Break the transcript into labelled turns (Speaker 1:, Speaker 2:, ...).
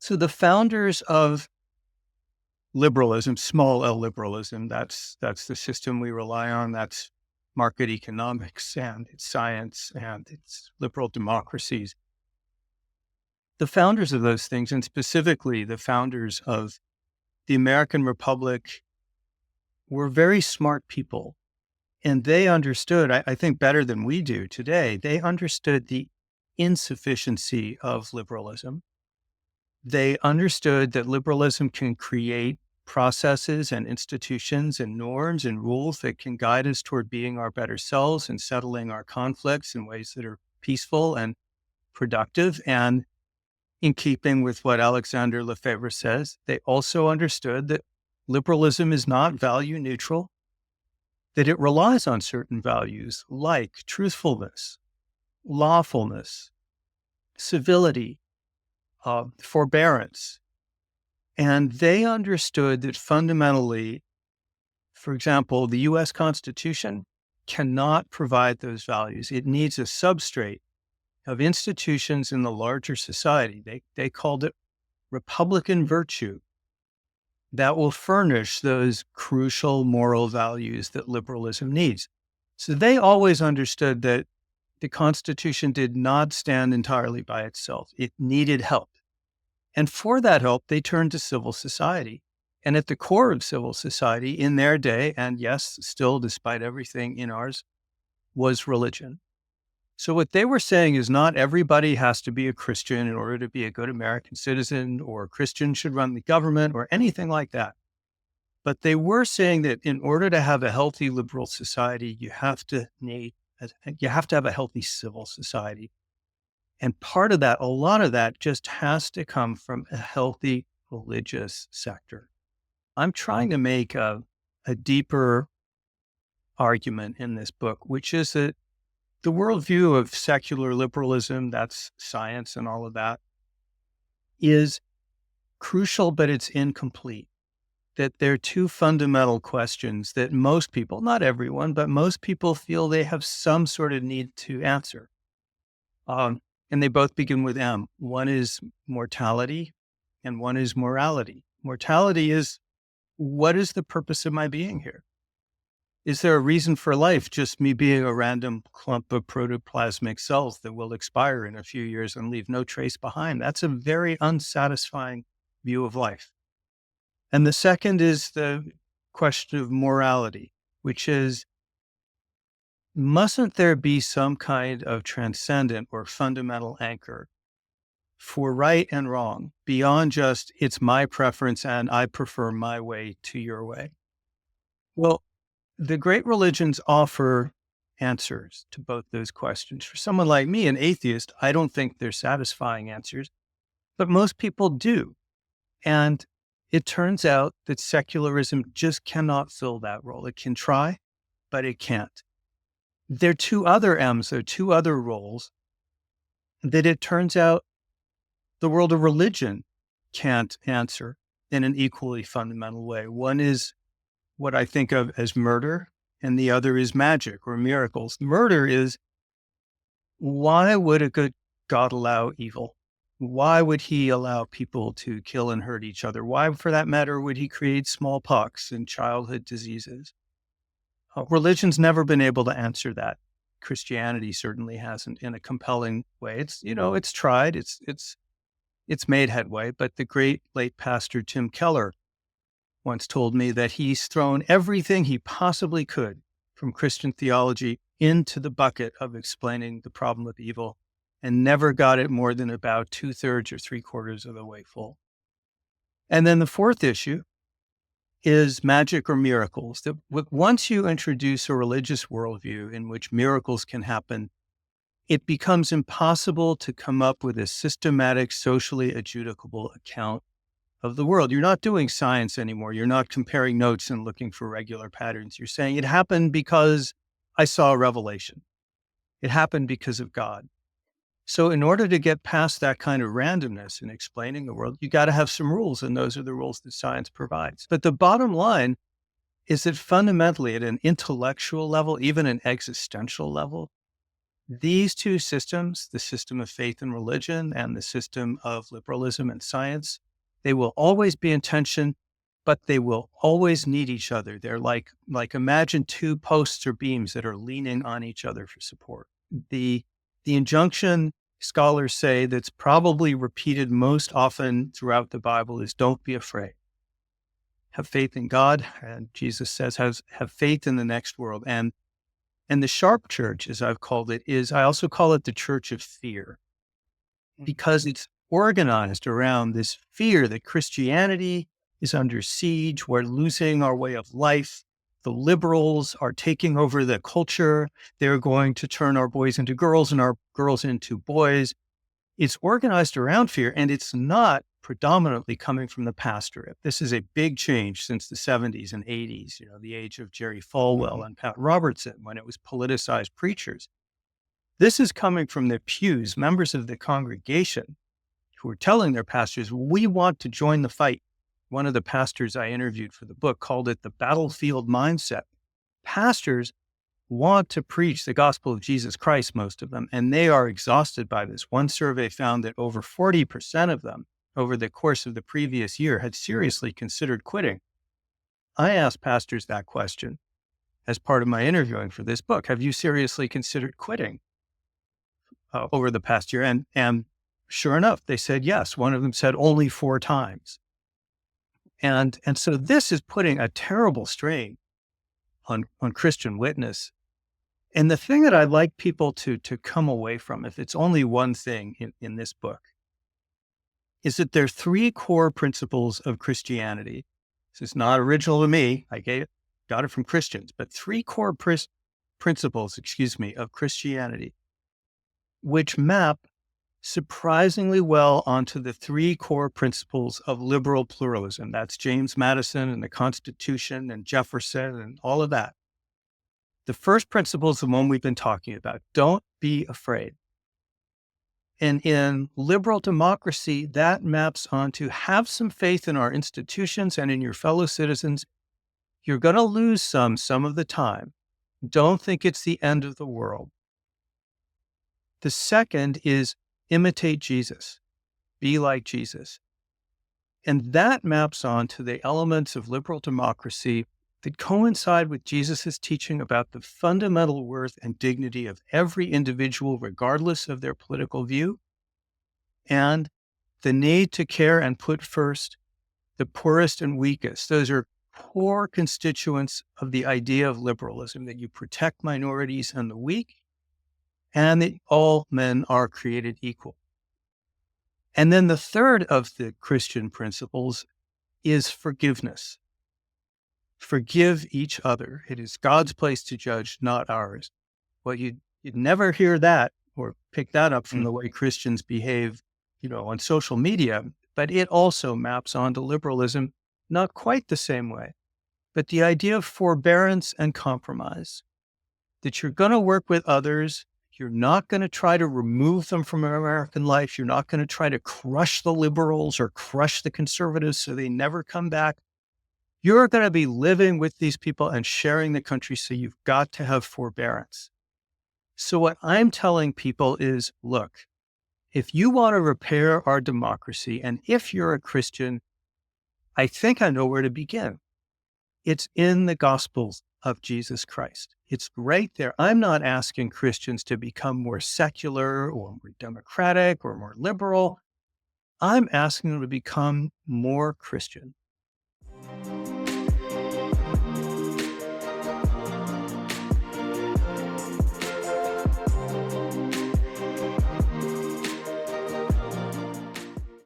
Speaker 1: So the founders of liberalism, small L liberalism, that's the system we rely on. That's market economics and it's science and it's liberal democracies. The founders of those things, and specifically the founders of the American Republic, were very smart people. And they understood, I think better than we do today, they understood the insufficiency of liberalism. They understood that liberalism can create processes and institutions and norms and rules that can guide us toward being our better selves and settling our conflicts in ways that are peaceful and productive. And in keeping with what Alexander Lefebvre says, they also understood that liberalism is not value neutral, that it relies on certain values like truthfulness, lawfulness, civility, forbearance. And they understood that fundamentally, for example, the US Constitution cannot provide those values. It needs a substrate of institutions in the larger society. They called it Republican virtue that will furnish those crucial moral values that liberalism needs. So they always understood that the Constitution did not stand entirely by itself. It needed help. And for that help, they turned to civil society. And at the core of civil society in their day, and yes, still despite everything in ours, was religion. So what they were saying is not everybody has to be a Christian in order to be a good American citizen, or Christians should run the government, or anything like that. But they were saying that in order to have a healthy liberal society, you have to have a healthy civil society. And part of that, a lot of that just has to come from a healthy religious sector. I'm trying to make a deeper argument in this book, which is that the worldview of secular liberalism, that's science and all of that, is crucial, but it's incomplete. That there are two fundamental questions that most people, not everyone, but most people feel they have some sort of need to answer. And they both begin with M. One is mortality and one is morality. Mortality is, what is the purpose of my being here? Is there a reason for life, just me being a random clump of protoplasmic cells that will expire in a few years and leave no trace behind? That's a very unsatisfying view of life. And the second is the question of morality, which is, mustn't there be some kind of transcendent or fundamental anchor for right and wrong beyond just it's my preference and I prefer my way to your way? Well, the great religions offer answers to both those questions. For someone like me, an atheist, I don't think they're satisfying answers, but most people do. And it turns out that secularism just cannot fill that role. It can try, but it can't. There are two other M's, there are two other roles that it turns out the world of religion can't answer in an equally fundamental way. One is what I think of as murder, and the other is magic or miracles. Murder is, why would a good God allow evil? Why would he allow people to kill and hurt each other? Why, for that matter, would he create smallpox and childhood diseases? Religion's never been able to answer that. Christianity certainly hasn't in a compelling way. It's tried, it's made headway, but the great late pastor Tim Keller once told me that he's thrown everything he possibly could from Christian theology into the bucket of explaining the problem of evil and never got it more than about 2/3 or 3/4 of the way full. And then the fourth issue is magic or miracles. That once you introduce a religious worldview in which miracles can happen, it becomes impossible to come up with a systematic, socially adjudicable account of the world. You're not doing science anymore. You're not comparing notes and looking for regular patterns. You're saying it happened because I saw a revelation. It happened because of God. So in order to get past that kind of randomness in explaining the world, you got to have some rules, and those are the rules that science provides. But the bottom line is that fundamentally at an intellectual level, even an existential level, These two systems, the system of faith and religion and the system of liberalism and science, they will always be in tension, but they will always need each other. They're like imagine two posts or beams that are leaning on each other for support. The injunction scholars say that's probably repeated most often throughout the Bible is don't be afraid. Have faith in God. And Jesus says, have faith in the next world. And the sharp church, as I've called it, I also call it the church of fear, because it's organized around this fear that Christianity is under siege. We're losing our way of life. The liberals are taking over the culture. They're going to turn our boys into girls and our girls into boys. It's organized around fear, and it's not predominantly coming from the pastorate. This is a big change since the 70s and 80s, the age of Jerry Falwell and Pat Robertson, when it was politicized preachers. This is coming from the pews, members of the congregation who are telling their pastors, we want to join the fight. One of the pastors I interviewed for the book called it the battlefield mindset. Pastors want to preach the gospel of Jesus Christ, most of them, and they are exhausted by this. One survey found that over 40% of them over the course of the previous year had seriously considered quitting. I asked pastors that question as part of my interviewing for this book. Have you seriously considered quitting over the past year? And sure enough, they said yes. One of them said only 4 times. And so this is putting a terrible strain on Christian witness. And the thing that I'd like people to come away from, if it's only one thing in this book, is that there are 3 core principles of Christianity. This is not original to me. I got it from Christians, but 3 core principles, of Christianity, which map surprisingly well onto the 3 core principles of liberal pluralism. That's James Madison and the Constitution and Jefferson and all of that. The first principle is the one we've been talking about. Don't be afraid. And in liberal democracy, that maps onto have some faith in our institutions and in your fellow citizens. You're going to lose some of the time. Don't think it's the end of the world. The second is imitate Jesus. Be like Jesus. And that maps onto the elements of liberal democracy that coincide with Jesus' teaching about the fundamental worth and dignity of every individual, regardless of their political view, and the need to care and put first the poorest and weakest. Those are core constituents of the idea of liberalism, that you protect minorities and the weak, and that all men are created equal. And then the third of the Christian principles is forgiveness. Forgive each other. It is God's place to judge, not ours. Well, you'd never hear that or pick that up from the way Christians behave, on social media, but it also maps onto liberalism, not quite the same way. But the idea of forbearance and compromise, that you're going to work with others. You're not going to try to remove them from American life. You're not going to try to crush the liberals or crush the conservatives so they never come back. You're going to be living with these people and sharing the country, so you've got to have forbearance. So what I'm telling people is, look, if you want to repair our democracy, and if you're a Christian, I think I know where to begin. It's in the Gospels of Jesus Christ. It's right there. I'm not asking Christians to become more secular or more democratic or more liberal. I'm asking them to become more Christian.